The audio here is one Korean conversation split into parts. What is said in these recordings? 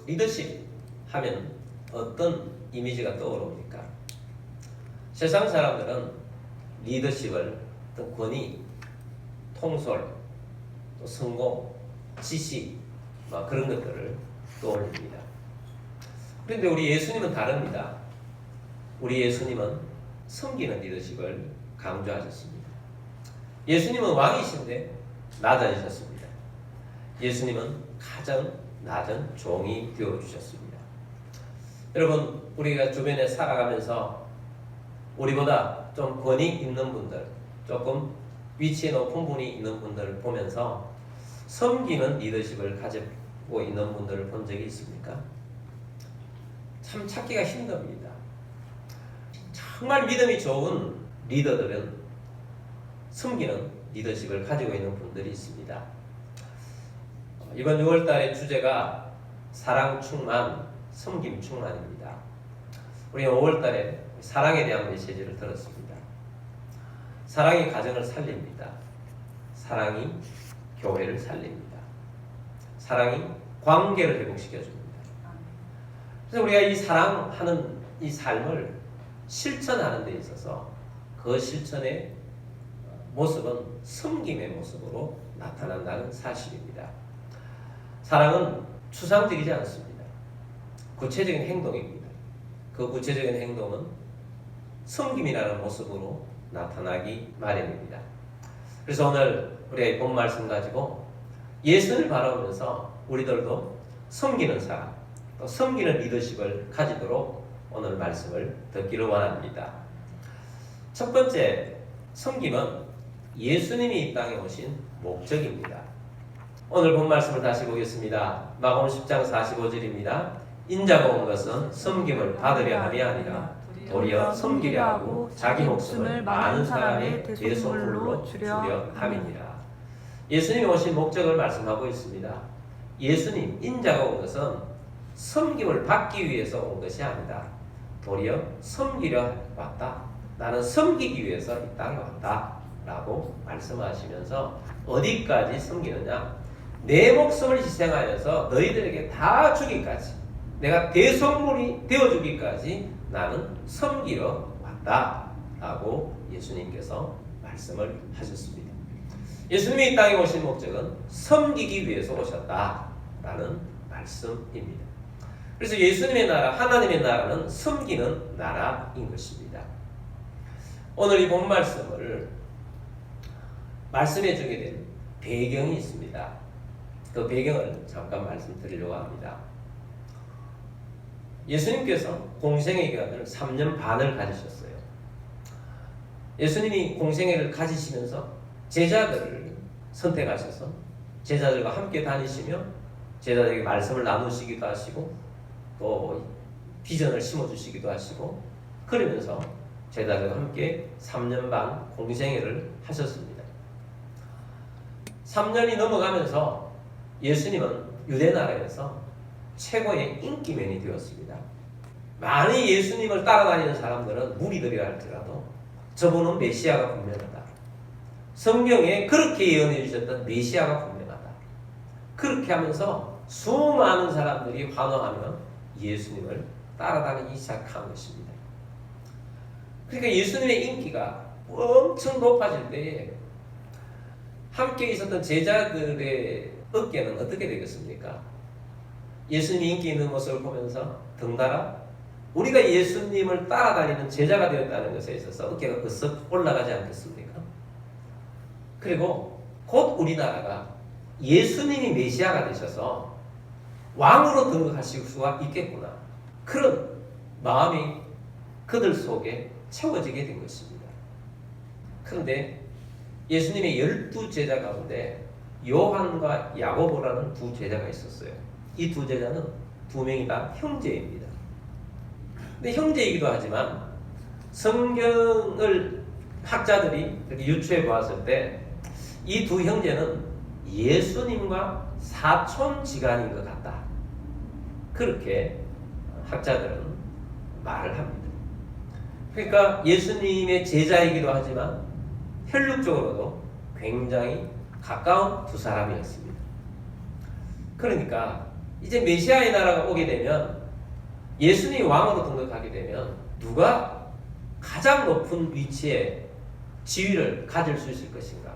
리더십 하면 어떤 이미지가 떠오릅니까? 세상 사람들은 리더십을 어떤 권위, 통솔, 또 성공, 지식 그런 것들을 떠올립니다. 그런데 우리 예수님은 다릅니다. 우리 예수님은 섬기는 리더십을 강조하셨습니다. 예수님은 왕이신데 낮아지셨습니다. 예수님은 가장 낮은 종이 되어주셨습니다. 여러분, 우리가 주변에 살아가면서 우리보다 좀 권위 있는 분들, 조금 위치에 높은 분이 있는 분들을 보면서 섬기는 리더십을 가지고 있는 분들을 본 적이 있습니까? 참 찾기가 힘듭니다. 정말 믿음이 좋은 리더들은 섬기는 리더십을 가지고 있는 분들이 있습니다. 이번 6월달의 주제가 사랑 충만, 섬김 충만입니다. 우리는 5월달에 사랑에 대한 메시지를 들었습니다. 사랑이 가정을 살립니다. 사랑이 교회를 살립니다. 사랑이 관계를 회복시켜줍니다. 그래서 우리가 이 사랑하는 이 삶을 실천하는 데 있어서 그 실천의 모습은 섬김의 모습으로 나타난다는 사실입니다. 사랑은 추상적이지 않습니다. 구체적인 행동입니다. 그 구체적인 행동은 섬김이라는 모습으로 나타나기 마련입니다. 그래서 오늘 우리가 본 말씀 가지고 예수를 바라보면서 우리들도 섬기는 사람, 또 섬기는 리더십을 가지도록 오늘 말씀을 듣기를 원합니다. 첫 번째, 섬김은 예수님이 이 땅에 오신 목적입니다. 오늘 본 말씀을 다시 보겠습니다. 마가복음 10장 45절입니다. 인자가 온 것은 섬김을 받으려 함이 아니라 도리어 섬기려 하고 자기 목숨을 많은 사람의 대속물로 주려 함이니라. 예수님이 오신 목적을 말씀하고 있습니다. 예수님, 인자가 온 것은 섬김을 받기 위해서 온 것이 아니다. 도리어 섬기려 왔다. 나는 섬기기 위해서 이 땅에 왔다. 라고 말씀하시면서 어디까지 섬기느냐? 내 목숨을 희생하여서 너희들에게 다 주기까지, 내가 대속물이 되어주기까지 나는 섬기러 왔다. 라고 예수님께서 말씀을 하셨습니다. 예수님이 이 땅에 오신 목적은 섬기기 위해서 오셨다. 라는 말씀입니다. 그래서 예수님의 나라, 하나님의 나라는 섬기는 나라인 것입니다. 오늘 이 본 말씀을 말씀해 주게 된 배경이 있습니다. 그 배경을 잠깐 말씀드리려고 합니다. 예수님께서 공생애 기간을 3년 반을 가지셨어요. 예수님이 공생애를 가지시면서 제자들을 선택하셔서 제자들과 함께 다니시며 제자들에게 말씀을 나누시기도 하시고 또 비전을 심어주시기도 하시고 그러면서 제자들과 함께 3년 반 공생애를 하셨습니다. 3년이 넘어가면서 예수님은 유대나라에서 최고의 인기맨이 되었습니다. 많이 예수님을 따라다니는 사람들은 무리들이라 할지라도 저분은 메시아가 분명하다. 성경에 그렇게 예언해 주셨던 메시아가 분명하다. 그렇게 하면서 수많은 사람들이 환호하며 예수님을 따라다니기 시작한 것입니다. 그러니까 예수님의 인기가 엄청 높아질 때에 함께 있었던 제자들의 어깨는 어떻게 되겠습니까? 예수님이 인기 있는 모습을 보면서 덩달아 우리가 예수님을 따라다니는 제자가 되었다는 것에 있어서 어깨가 버석 올라가지 않겠습니까? 그리고 곧 우리나라가 예수님이 메시아가 되셔서 왕으로 등극하실 수가 있겠구나. 그런 마음이 그들 속에 채워지게 된 것입니다. 그런데 예수님의 12제자 가운데 요한과 야고보라는 두 제자가 있었어요. 이 두 제자는 두 명이 다 형제입니다. 근데 형제이기도 하지만 성경을 학자들이 유추해 보았을 때 이 두 형제는 예수님과 사촌지간인 것 같다. 그렇게 학자들은 말을 합니다. 그러니까 예수님의 제자이기도 하지만 혈육적으로도 굉장히 가까운 두 사람이었습니다. 그러니까 이제 메시아의 나라가 오게 되면 예수님이 왕으로 등극하게 되면 누가 가장 높은 위치에 지위를 가질 수 있을 것인가?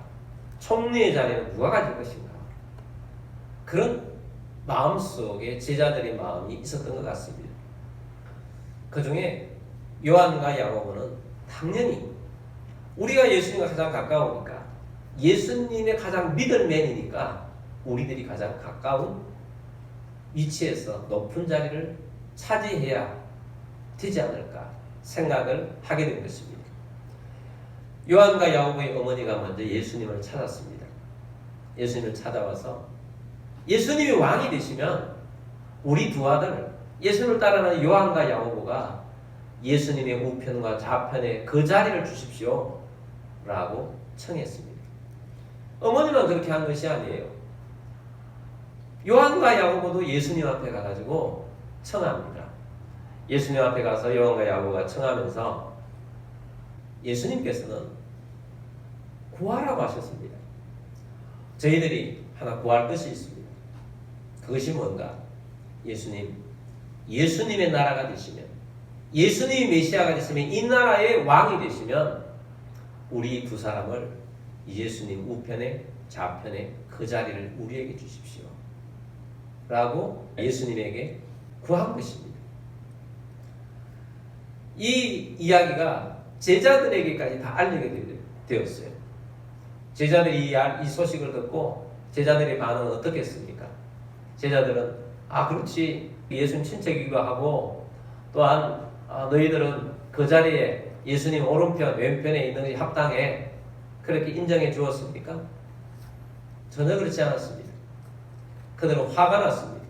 총리의 자리는 누가 가질 것인가? 그런 마음속에 제자들의 마음이 있었던 것 같습니다. 그 중에 요한과 야고보는 당연히 우리가 예수님과 가장 가까우니까 예수님의 가장 믿을맨이니까 우리들이 가장 가까운 위치에서 높은 자리를 차지해야 되지 않을까 생각을 하게 된 것입니다. 요한과 야고보의 어머니가 먼저 예수님을 찾았습니다. 예수님을 찾아와서 예수님이 왕이 되시면 우리 두 아들 예수님을 따르는 요한과 야고보가 예수님의 우편과 좌편에 그 자리를 주십시오 라고 청했습니다. 어머니만 그렇게 한 것이 아니에요. 요한과 야고보도 예수님 앞에 가가지고 청합니다. 예수님 앞에 가서 요한과 야고보가 청하면서 예수님께서는 구하라고 하셨습니다. 저희들이 하나 구할 것이 있습니다. 그것이 뭔가? 예수님의 나라가 되시면, 예수님이 메시아가 되시면, 이 나라의 왕이 되시면 우리 두 사람을 예수님 우편에 좌편에 그 자리를 우리에게 주십시오 라고 예수님에게 구한 것입니다. 이 이야기가 제자들에게까지 다 알리게 되었어요. 제자들이 이 소식을 듣고 제자들의 반응은 어떻겠습니까? 제자들은 그렇지, 예수님 친척이기도 하고 또한 너희들은 그 자리에 예수님 오른편 왼편에 있는 것이 합당해, 그렇게 인정해 주었습니까? 전혀 그렇지 않았습니다. 그들은 화가 났습니다.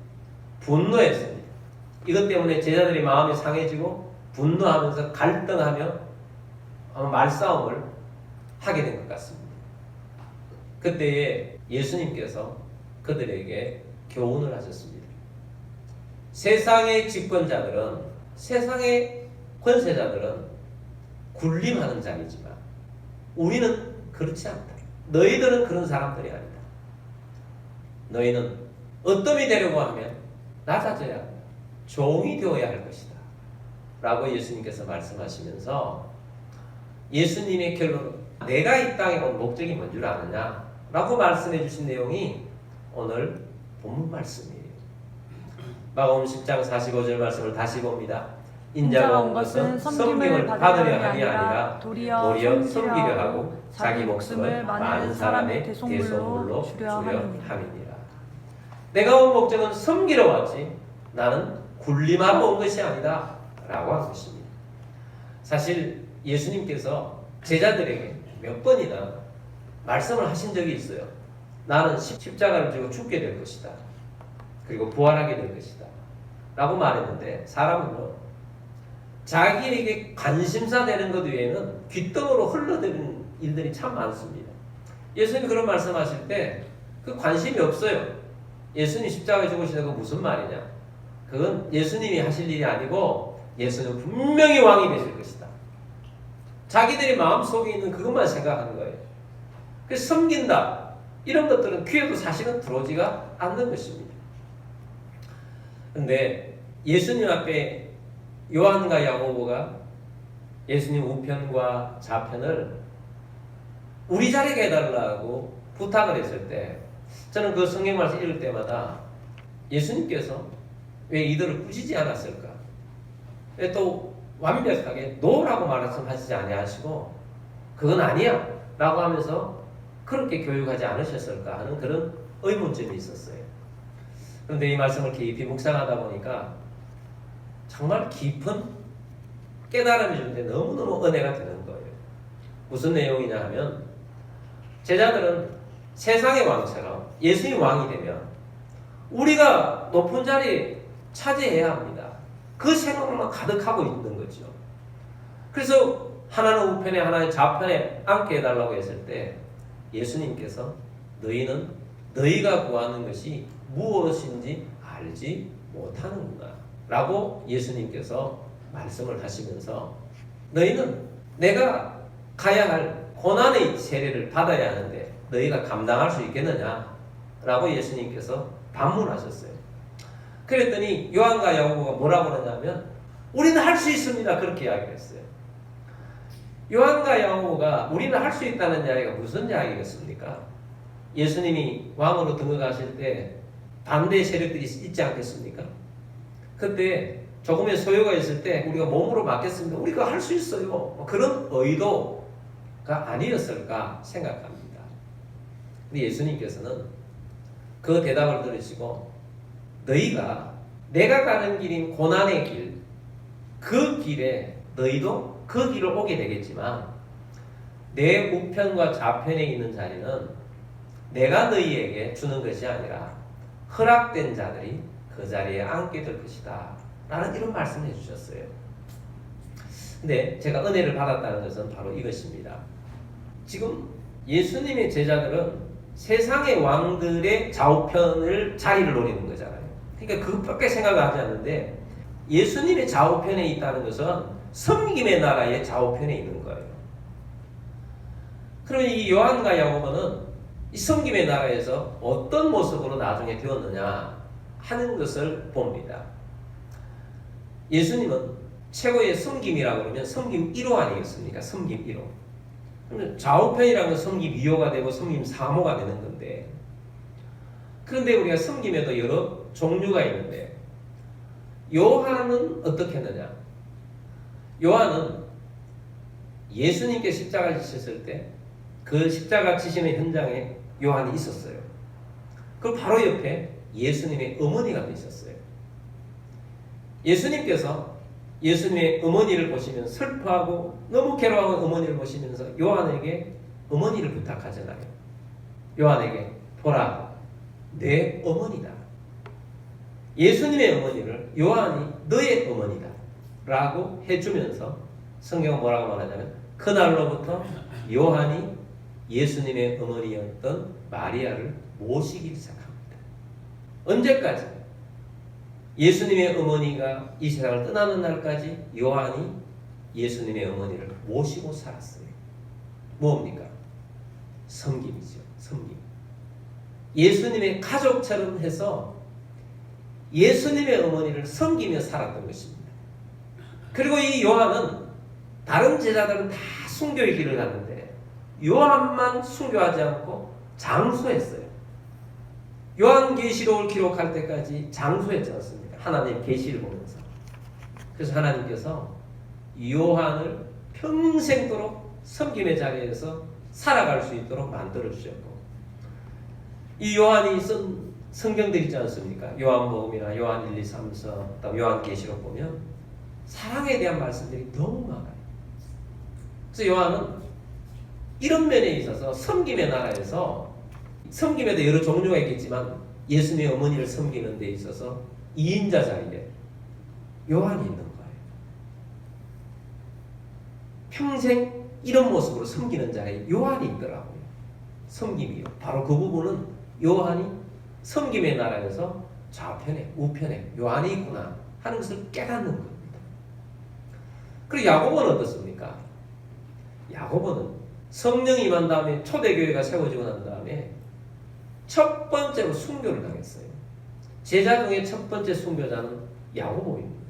분노했습니다. 이것 때문에 제자들의 마음이 상해지고 분노하면서 갈등하며 말싸움을 하게 된 것 같습니다. 그때에 예수님께서 그들에게 교훈을 하셨습니다. 세상의 집권자들은, 세상의 권세자들은 군림하는 자리지만 우리는 그렇지 않다. 너희들은 그런 사람들이 아니다. 너희는 어떠함이 되려고 하면 낮아져야 한다. 종이 되어야 할 것이다 라고 예수님께서 말씀하시면서 예수님의 결론은 내가 이 땅에 온 목적이 뭔 줄 아느냐 라고 말씀해 주신 내용이 오늘 본문 말씀이에요. 마가복음 10장 45절 말씀을 다시 봅니다. 인자가 온 것은 섬김을 받으려 함이 아니라 도리어 섬기려 하고 자기 목숨을 많은 사람의 대속물로 주려 함이니라. 내가 온 목적은 섬기러 왔지 나는 군림하러 온 것이 아니다 라고 한 것입니다. 사실 예수님께서 제자들에게 몇 번이나 말씀을 하신 적이 있어요. 나는 십자가를 지고 죽게 될 것이다. 그리고 부활하게 될 것이다 라고 말했는데, 사람은 자기에게 관심사 되는 것 외에는 귓등으로 흘러드는 일들이 참 많습니다. 예수님이 그런 말씀하실 때 그 관심이 없어요. 예수님 십자가에 죽으시는 건 무슨 말이냐? 그건 예수님이 하실 일이 아니고 예수님은 분명히 왕이 되실 것이다. 자기들의 마음속에 있는 그것만 생각하는 거예요. 그래서 섬긴다 이런 것들은 귀에도 사실은 들어오지가 않는 것입니다. 그런데 예수님 앞에 요한과 야고보가 예수님 우편과 좌편을 우리 자리에 해달라고 부탁을 했을 때, 저는 그 성경 말씀 읽을 때마다 예수님께서 왜 이들을 꾸짖지 않았을까? 왜 또 완벽하게 노라고 말씀하시지 아니하시고 그건 아니야 라고 하면서 그렇게 교육하지 않으셨을까 하는 그런 의문점이 있었어요. 그런데 이 말씀을 깊이 묵상하다 보니까 정말 깊은 깨달음이 주는데 너무너무 은혜가 되는 거예요. 무슨 내용이냐 하면, 제자들은 세상의 왕처럼 예수님 왕이 되면 우리가 높은 자리 차지해야 합니다. 그 생각만 가득하고 있는 거죠. 그래서 하나는 우편에 하나는 좌편에 앉게 해달라고 했을 때 예수님께서 너희는 너희가 구하는 것이 무엇인지 알지 못하는구나 라고 예수님께서 말씀을 하시면서, 너희는 내가 가야 할 고난의 세례를 받아야 하는데 너희가 감당할 수 있겠느냐 라고 예수님께서 반문하셨어요. 그랬더니 요한과 야고보가 뭐라고 그러냐면 우리는 할 수 있습니다. 그렇게 이야기를 했어요. 요한과 야고보가 우리는 할 수 있다는 이야기가 무슨 이야기겠습니까? 예수님이 왕으로 등극하실 때 반대 세력들이 있지 않겠습니까? 그때 조금의 소요가 있을 때 우리가 몸으로 맡겠습니다. 우리가 할 수 있어요. 그런 의도가 아니었을까 생각합니다. 근데 예수님께서는 그 대답을 들으시고 너희가 내가 가는 길인 고난의 길, 그 길에 너희도 그 길을 오게 되겠지만 내 우편과 좌편에 있는 자리는 내가 너희에게 주는 것이 아니라 허락된 자들이 그 자리에 앉게 될 것이다 라는 이런 말씀을 해주셨어요. 근데 제가 은혜를 받았다는 것은 바로 이것입니다. 지금 예수님의 제자들은 세상의 왕들의 좌우편을 자리를 노리는 거잖아요. 그러니까 그것밖에 생각을 하지 않는데 예수님의 좌우편에 있다는 것은 섬김의 나라의 좌우편에 있는 거예요. 그러면 이 요한과 야고보는 이 섬김의 나라에서 어떤 모습으로 나중에 되었느냐 하는 것을 봅니다. 예수님은 최고의 섬김이라고 그러면 섬김 1호 아니겠습니까? 섬김 1호. 그러면 좌우편이라는 건 섬김 2호가 되고 섬김 3호가 되는 건데, 그런데 우리가 섬김에도 여러 종류가 있는데 요한은 어떻게 했느냐? 요한은 예수님께 십자가 지셨을 때 그 십자가 지시는 현장에 요한이 있었어요. 그 바로 옆에 예수님의 어머니가 있었어요. 예수님께서 예수님의 어머니를 보시면 슬퍼하고 너무 괴로워하는 어머니를 보시면서 요한에게 어머니를 부탁하잖아요. 요한에게 보라, 내 어머니다. 예수님의 어머니를 요한이 너의 어머니다 라고 해주면서 성경은 뭐라고 말하냐면 그날로부터 요한이 예수님의 어머니였던 마리아를 모시기 시작합니다. 언제까지? 예수님의 어머니가 이 세상을 떠나는 날까지 요한이 예수님의 어머니를 모시고 살았어요. 뭡니까? 섬김이죠. 섬김. 예수님의 가족처럼 해서 예수님의 어머니를 섬기며 살았던 것입니다. 그리고 이 요한은 다른 제자들은 다 순교의 길을 갔는데 요한만 순교하지 않고 장수했어요. 요한계시록을 기록할 때까지 장수했지 않습니까? 하나님 계시를 보면서. 그래서 하나님께서 요한을 평생도록 섬김의 자리에서 살아갈 수 있도록 만들어주셨고, 이 요한이 쓴 성경들 있지 않습니까? 요한복음이나 요한 1, 2, 3, 4, 그다음 요한계시록 보면 사랑에 대한 말씀들이 너무 많아요. 그래서 요한은 이런 면에 있어서 섬김의 나라에서, 섬김에도 여러 종류가 있겠지만 예수님의 어머니를 섬기는 데 있어서 2인자 자리에 요한이 있는 거예요. 평생 이런 모습으로 섬기는 자리에 요한이 있더라고요. 섬김이요. 바로 그 부분은 요한이 섬김의 나라에서 좌편에 우편에 요한이 있구나 하는 것을 깨닫는 겁니다. 그리고 야고보는 어떻습니까? 야고보는 성령이 임한 다음에 초대교회가 세워지고 난 다음에 첫 번째로 순교를 당했어요. 제자 중에 첫 번째 순교자는 야고보입니다.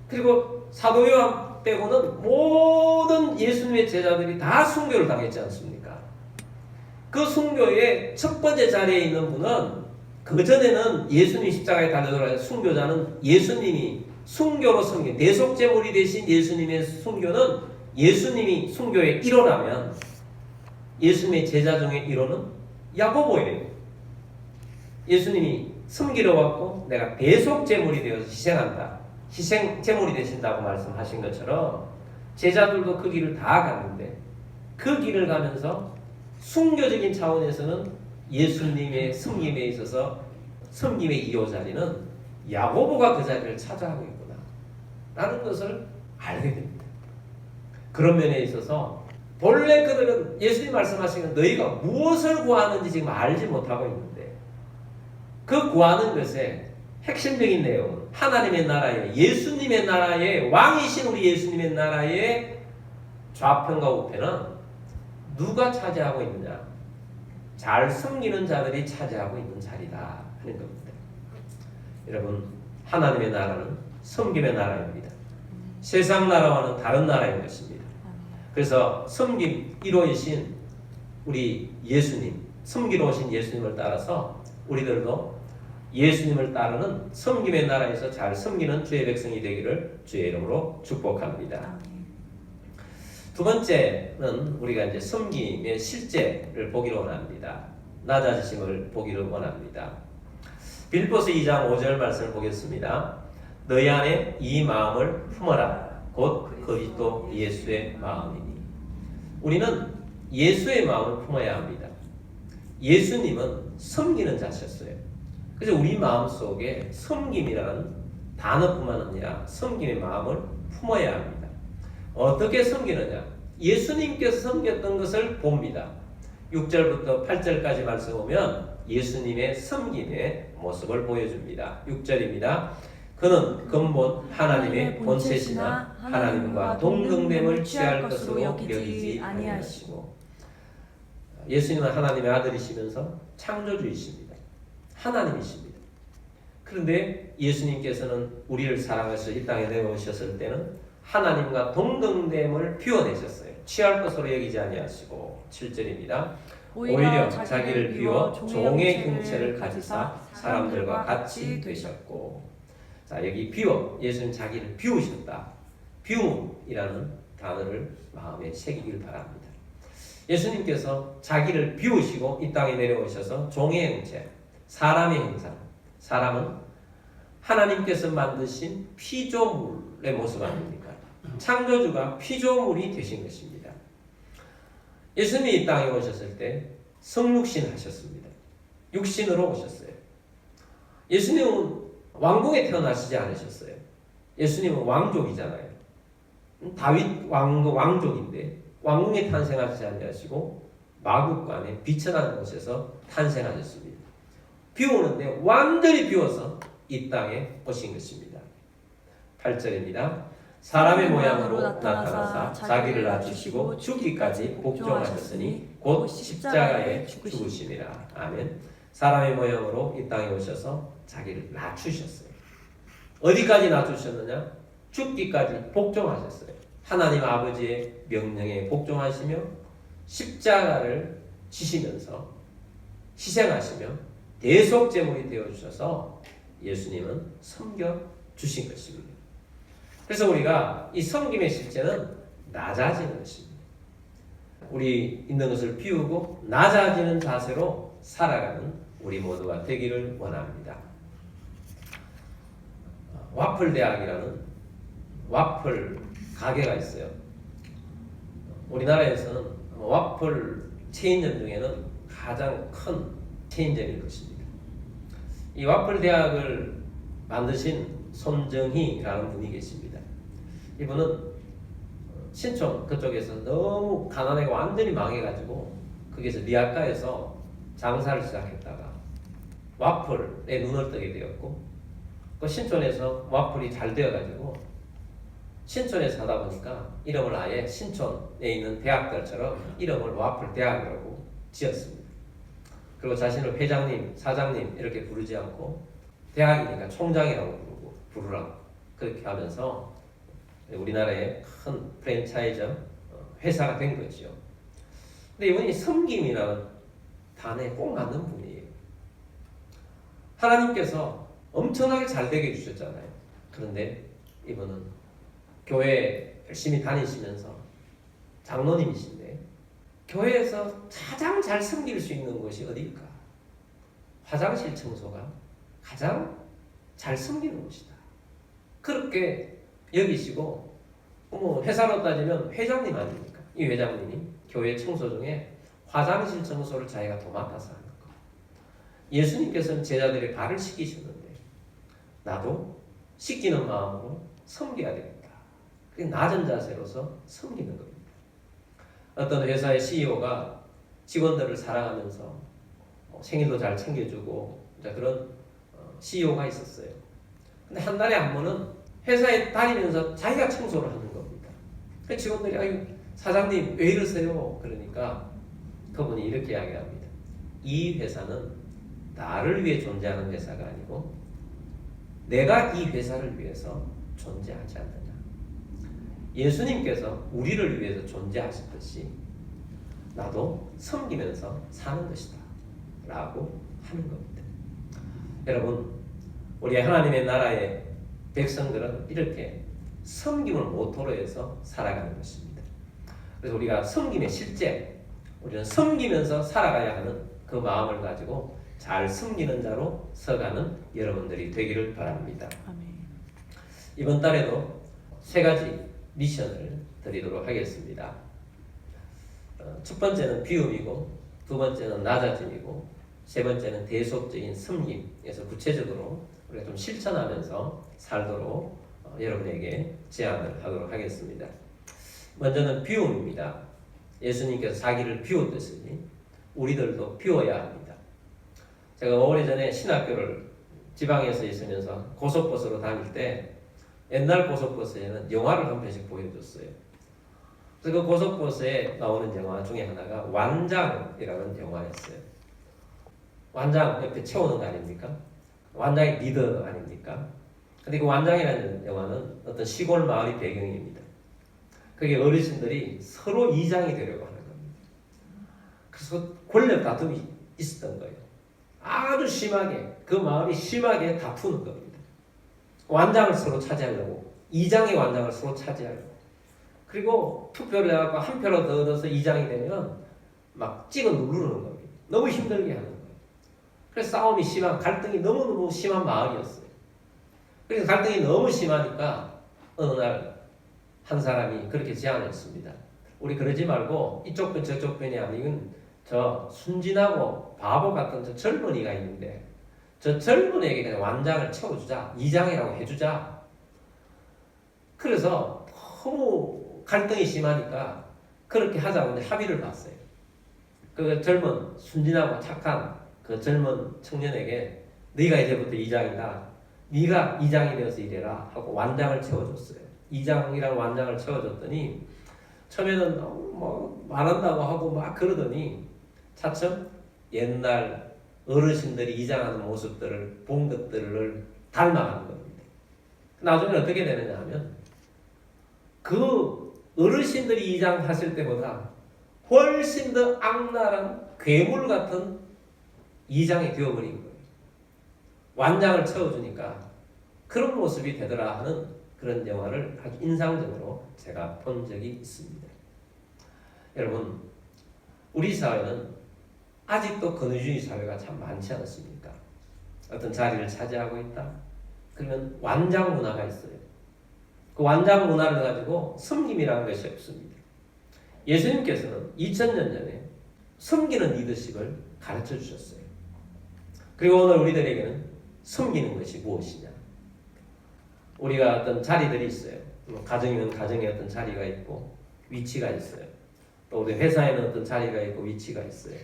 그리고 사도 요한 빼고는 모든 예수님의 제자들이 다 순교를 당했지 않습니까? 그 순교의 첫 번째 자리에 있는 분은 그전에는 예수님 십자가에 달려들어야 순교자는 예수님이 순교로 섬긴 대속제물이 되신 예수님의 순교는 예수님이 순교의 1호라면 예수님의 제자 중에 1호는 야고보예요. 예수님이 섬기러 왔고 내가 대속제물이 되어서 희생한다. 희생제물이 되신다고 말씀하신 것처럼 제자들도 그 길을 다 갔는데 그 길을 가면서 순교적인 차원에서는 예수님의 섬김에 있어서 섬김의 2호 자리는 야고보가 그 자리를 차지하고 있구나 라는 것을 알게 됩니다. 그런 면에 있어서 본래 그들은 예수님 말씀하시는 너희가 무엇을 구하는지 지금 알지 못하고 있는데 그 구하는 것에 핵심적인 내용은 하나님의 나라에 예수님의 나라에 왕이신 우리 예수님의 나라의 좌편과 우편은 누가 차지하고 있느냐? 잘 섬기는 자들이 차지하고 있는 자리다 하는 겁니다. 여러분, 하나님의 나라는 섬김의 나라입니다. 세상 나라와는 다른 나라인 것입니다. 그래서 섬김 1호이신 우리 예수님, 섬기러 오신 예수님을 따라서 우리들도 예수님을 따르는 섬김의 나라에서 잘 섬기는 주의 백성이 되기를 주의 이름으로 축복합니다. 두 번째는 우리가 이제 섬김의 실제를 보기를 원합니다. 낮아지심을 보기를 원합니다. 빌립보서 2장 5절 말씀을 보겠습니다. 너희 안에 이 마음을 품어라. 곧 그리스도 예수의 마음이니. 우리는 예수의 마음을 품어야 합니다. 예수님은 섬기는 자셨어요. 그래서 우리 마음속에 섬김이라는 단어뿐만 아니라 섬김의 마음을 품어야 합니다. 어떻게 섬기느냐? 예수님께서 섬겼던 것을 봅니다. 6절부터 8절까지 말씀 보면 예수님의 섬김의 모습을 보여줍니다. 6절입니다. 그는 근본 하나님의 본체시나 하나님과 동등됨을 취할 것으로 여기지 아니하시고. 예수님은 하나님의 아들이시면서 창조주이십니다. 하나님이십니다. 그런데 예수님께서는 우리를 사랑하셔서 이 땅에 내어오셨을 때는 하나님과 동등됨을 비워내셨어요. 취할 것으로 여기지 아니하시고. 7절입니다. 오히려 자기를 비워 종의 형체를 가지사 사람들과 같이 되셨고. 자, 여기 비워, 예수님 자기를 비우셨다. 비움이라는 단어를 마음에 새기길 바랍니다. 예수님께서 자기를 비우시고 이 땅에 내려오셔서 종의 형체, 사람의 형상, 사람은 하나님께서 만드신 피조물의 모습 아닙니까? 창조주가 피조물이 되신 것입니다. 예수님이 이 땅에 오셨을 때 성육신 하셨습니다. 육신으로 오셨어요. 예수님은 왕궁에 태어나시지 않으셨어요. 예수님은 왕족이잖아요. 다윗 왕족인데 왕궁에 탄생하지 아니하시고 마국간에 비천한 곳에서 탄생하셨습니다. 비우는데 완전히 비워서 이 땅에 오신 것입니다. 8절입니다. 사람의 모양으로 나타나사 자기를 낮추시고 죽기까지 복종하셨으니 곧 십자가에 죽으심이라. 아멘. 사람의 모양으로 이 땅에 오셔서 자기를 낮추셨어요. 어디까지 낮추셨느냐? 죽기까지 복종하셨어요. 하나님 아버지의 명령에 복종하시며 십자가를 지시면서 희생하시며 대속제물이 되어주셔서 예수님은 섬겨주신 것입니다. 그래서 우리가 이 섬김의 실제는 낮아지는 것입니다. 우리 있는 것을 비우고 낮아지는 자세로 살아가는 우리 모두가 되기를 원합니다. 와플 대학이라는 와플 가게가 있어요. 우리나라에서는 와플 체인점 중에는 가장 큰 체인점일 것입니다. 이 와플 대학을 만드신 손정희라는 분이 계십니다. 이분은 신촌 그쪽에서 너무 가난하게 완전히 망해가지고 거기서 리아카에서 장사를 시작했다가 와플에 눈을 뜨게 되었고, 그 신촌에서 와플이 잘 되어가지고 신촌에서 하다 보니까 이름을 아예 신촌에 있는 대학들처럼 이름을 와플 대학이라고 지었습니다. 그리고 자신을 회장님, 사장님 이렇게 부르지 않고 대학이니까 총장이라고 부르라고 그렇게 하면서 우리나라의 큰 프랜차이즈 회사가 된 거죠. 근데 이분이 섬김이라는 단어에 꼭 맞는 분이에요. 하나님께서 엄청나게 잘 되게 해주셨잖아요. 그런데 이분은 교회 열심히 다니시면서 장로님이신데 교회에서 가장 잘 섬길 수 있는 곳이 어디일까? 화장실 청소가 가장 잘 섬기는 곳이다. 그렇게 여기시고, 회사로 따지면 회장님 아닙니까? 이 회장님이 교회 청소 중에 화장실 청소를 자기가 더 맡아서 하는 거. 예수님께서는 제자들의 발을 씻기셨는데 나도 씻기는 마음으로 섬겨야 되겠다. 그게 낮은 자세로서 섬기는 겁니다. 어떤 회사의 CEO가 직원들을 사랑하면서 생일도 잘 챙겨주고 그런 CEO가 있었어요. 근데 한 달에 한 번은 회사에 다니면서 자기가 청소를 하는 겁니다. 그 직원들이 아유 사장님 왜 이러세요? 그러니까 그분이 이렇게 이야기합니다. 이 회사는 나를 위해 존재하는 회사가 아니고 내가 이 회사를 위해서 존재하지 않느냐. 예수님께서 우리를 위해서 존재하셨듯이 나도 섬기면서 사는 것이다 라고 하는 겁니다. 여러분, 우리 하나님의 나라의 백성들은 이렇게 섬김을 모토로 해서 살아가는 것입니다. 그래서 우리가 섬김의 실제, 우리는 섬기면서 살아가야 하는 그 마음을 가지고 잘 섬기는 자로 서가는 여러분들이 되기를 바랍니다. 아멘. 이번 달에도 3가지 미션을 드리도록 하겠습니다. 첫 번째는 비움이고, 두 번째는 낮아짐이고, 세 번째는 대속적인 섬김에서 구체적으로 우리가 좀 실천하면서 살도록 여러분에게 제안을 하도록 하겠습니다. 먼저는 비움입니다. 예수님께서 자기를 비웠듯이 우리들도 비워야 합니다. 제가 오래전에 신학교를 지방에서 있으면서 고속버스로 다닐 때 옛날 고속버스에는 영화를 한 편씩 보여줬어요. 그래서 그 고속버스에 나오는 영화 중에 하나가 완장이라는 영화였어요. 완장 옆에 채우는 거 아닙니까? 완장이 리더 아닙니까? 근데 그 완장이라는 영화는 어떤 시골 마을이 배경입니다. 그게 어르신들이 서로 이장이 되려고 하는 겁니다. 그래서 권력 다툼이 있었던 거예요. 아주 심하게, 그 마을이 심하게 다투는 겁니다. 완장을 서로 차지하려고, 이장의 완장을 서로 차지하려고. 그리고 투표를 해갖고 한 표로 더 얻어서 이장이 되면 막 찍어 누르는 겁니다. 너무 힘들게 하는 거예요. 그래서 싸움이 심한, 갈등이 너무너무 심한 마을이었어요. 그래서 갈등이 너무 심하니까 어느 날 한 사람이 그렇게 제안했습니다. 우리 그러지 말고 이쪽 편 저쪽 편이 아니면 저 순진하고 바보 같은 저 젊은이가 있는데 저 젊은이에게 그냥 완장을 채워주자. 이장이라고 해주자. 그래서 너무 갈등이 심하니까 그렇게 하자고 합의를 봤어요. 그 젊은 순진하고 착한 그 젊은 청년에게 네가 이제부터 이장이다. 네가 이장이 되어서 일해라 하고 완장을 채워줬어요. 이장이라는 완장을 채워줬더니 처음에는 뭐 말한다고 하고 막 그러더니 차츰 옛날 어르신들이 이장하는 모습들을 본 것들을 닮아가는 겁니다. 나중에 어떻게 되느냐 하면 그 어르신들이 이장하실 때보다 훨씬 더 악랄한 괴물 같은 이장이 되어버린 거예요. 완장을 채워주니까 그런 모습이 되더라 하는 그런 영화를 아주 인상적으로 제가 본 적이 있습니다. 여러분, 우리 사회는 아직도 권위주의 사회가 참 많지 않습니까? 어떤 자리를 차지하고 있다? 그러면 완장 문화가 있어요. 그 완장 문화를 가지고 섬김이라는 것이 없습니다. 예수님께서는 2000년 전에 섬기는 리더십을 가르쳐 주셨어요. 그리고 오늘 우리들에게는 섬기는 것이 무엇이냐? 우리가 어떤 자리들이 있어요. 가정이면 가정에 어떤 자리가 있고 위치가 있어요. 또 우리 회사에는 어떤 자리가 있고 위치가 있어요.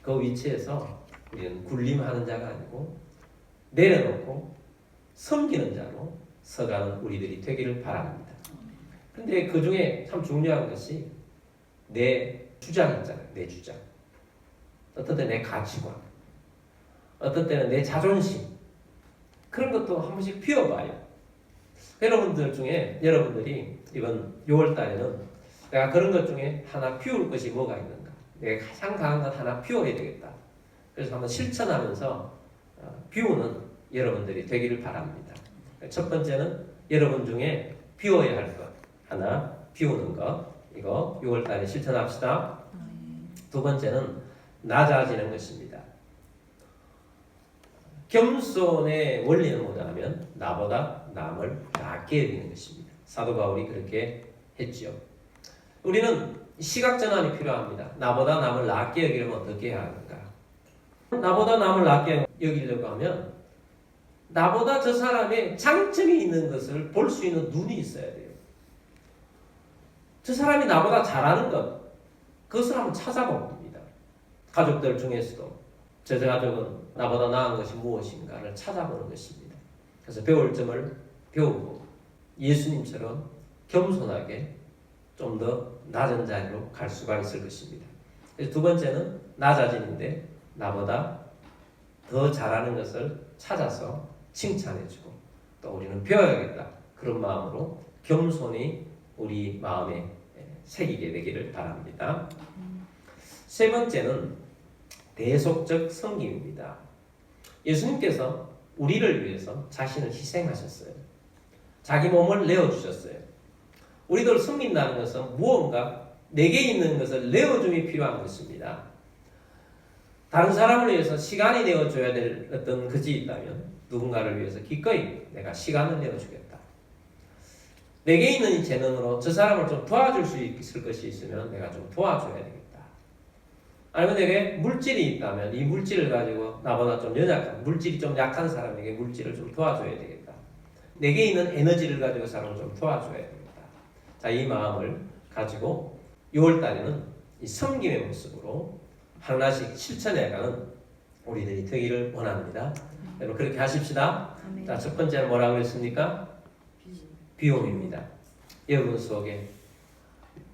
그 위치에서 우리는 군림하는 자가 아니고 내려놓고 섬기는 자로 서가는 우리들이 되기를 바랍니다. 근데 그 중에 참 중요한 것이 내 주장 있잖아요. 내 주장. 어떤 때 내 가치관. 어떤 때는 내 자존심. 그런 것도 한 번씩 피워봐요. 여러분들 중에 여러분들이 이번 6월 달에는 내가 그런 것 중에 하나 피울 것이 뭐가 있는가? 내가 가장 강한 것 하나 피워야 되겠다. 그래서 한번 실천하면서 비우는 여러분들이 되기를 바랍니다. 첫 번째는 여러분 중에 비워야 할 것 하나 비우는 것. 이거 6월 달에 실천합시다. 두 번째는 낮아지는 것입니다. 겸손의 원리는 뭐냐 하면 나보다 남을 낮게 여기는 것입니다. 사도 바울이 그렇게 했지요. 우리는 시각 전환이 필요합니다. 나보다 남을 낮게 여기려면 어떻게 해야 하는가? 나보다 남을 낮게 여기려고 하면 나보다 저 사람의 장점이 있는 것을 볼 수 있는 눈이 있어야 돼요. 저 사람이 나보다 잘하는 것, 그것을 한번 찾아봅니다. 가족들 중에서도 저 가족은 나보다 나은 것이 무엇인가를 찾아보는 것입니다. 그래서 배울 점을 배우고 예수님처럼 겸손하게 좀 더 낮은 자리로 갈 수가 있을 것입니다. 그래서 두 번째는 낮아짐인데 나보다 더 잘하는 것을 찾아서 칭찬해주고 또 우리는 배워야겠다. 그런 마음으로 겸손히 우리 마음에 새기게 되기를 바랍니다. 세 번째는 대속적 섬김입니다. 예수님께서 우리를 위해서 자신을 희생하셨어요. 자기 몸을 내어주셨어요. 우리들 섬긴다는 것은 무언가 내게 있는 것을 내어줌이 필요한 것입니다. 다른 사람을 위해서 시간이 내어줘야 될 어떤 것이 있다면 누군가를 위해서 기꺼이 내가 시간을 내어주겠다. 내게 있는 이 재능으로 저 사람을 좀 도와줄 수 있을 것이 있으면 내가 좀 도와줘야 되겠다. 아니면 내게 물질이 있다면 이 물질을 가지고 나보다 좀 연약한, 물질이 좀 약한 사람에게 물질을 좀 도와줘야 되겠다. 내게 있는 에너지를 가지고 사람을 좀 도와줘야 되겠다. 자, 이 마음을 가지고 6월달에는 이 섬김의 모습으로 하나씩 실천해가는 우리들이 되기를 원합니다. 여러분 그렇게 하십시다. 자, 첫 번째는 뭐라고 했습니까? 비움입니다. 여러분 속에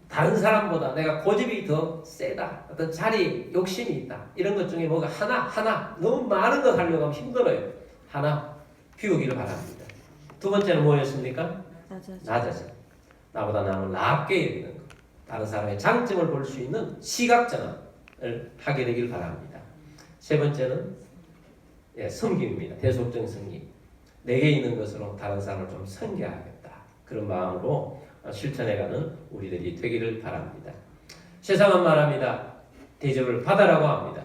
다른 사람보다 내가 고집이 더 세다, 어떤 자리 욕심이 있다, 이런 것 중에 뭐가 하나 너무 많은 걸 하려고 하면 힘들어요. 하나 비우기를 바랍니다. 두 번째는 뭐였습니까? 낮아져. 나보다 남을 낮게 여기는 것, 다른 사람의 장점을 볼 수 있는 시각전환을 하게 되길 바랍니다. 세 번째는 섬김입니다. 대속적 섬김. 내게 있는 것으로 다른 사람을 좀 섬겨야겠다. 그런 마음으로 실천해가는 우리들이 되기를 바랍니다. 세상은 말합니다. 대접을 받아라고 합니다.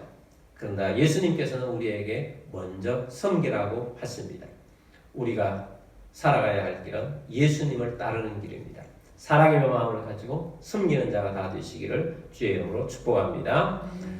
그러나 예수님께서는 우리에게 먼저 섬기라고 하십니다. 우리가 살아가야 할 길은 예수님을 따르는 길입니다. 사랑의 마음을 가지고 섬기는 자가 다 되시기를 주의 이름으로 축복합니다.